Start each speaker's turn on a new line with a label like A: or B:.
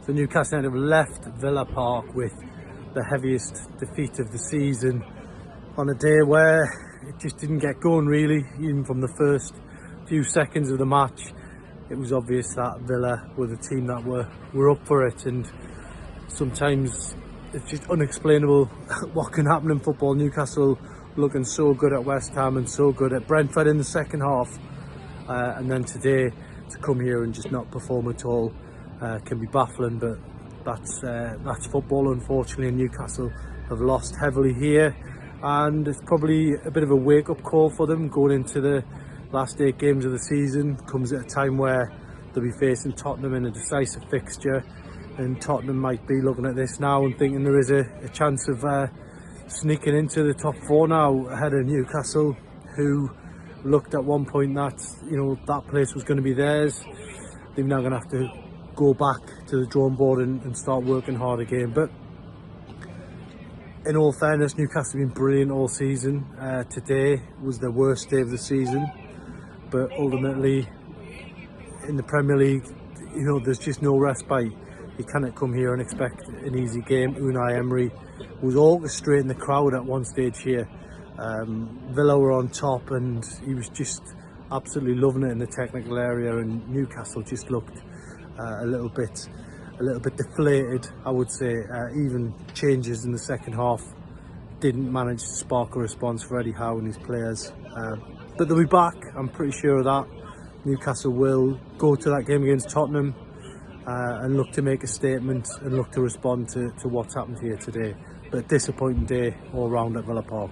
A: So Newcastle United have left Villa Park with the heaviest defeat of the season on a day where it just didn't get going really. Even from the first few seconds of the match, it was obvious that Villa were the team that were up for it, and sometimes it's just unexplainable what can happen in football. Newcastle looking so good at West Ham and so good at Brentford in the second half, and then today to come here and just not perform at all can be baffling, but that's football unfortunately, and Newcastle have lost heavily here, and it's probably a bit of a wake-up call for them going into the last 8 games of the season. Comes at a time where they'll be facing Tottenham in a decisive fixture, and Tottenham might be looking at this now and thinking there is a chance of sneaking into the top 4 now ahead of Newcastle, who looked at one point that that place was going to be theirs. They're now going to have to go back to the drawing board and start working hard again. But in all fairness, Newcastle have been brilliant all season. Today was their worst day of the season, but ultimately in the Premier League, there's just no respite. You cannot come here and expect an easy game. Unai Emery was orchestrating the crowd at one stage here. Villa were on top and he was just absolutely loving it in the technical area, and Newcastle just looked a little bit deflated, I would say. Even changes in the second half didn't manage to spark a response for Eddie Howe and his players, but they'll be back, I'm pretty sure of that. Newcastle will go to that game against Tottenham and look to make a statement and look to respond to what's happened here today. But a disappointing day all round at Villa Park.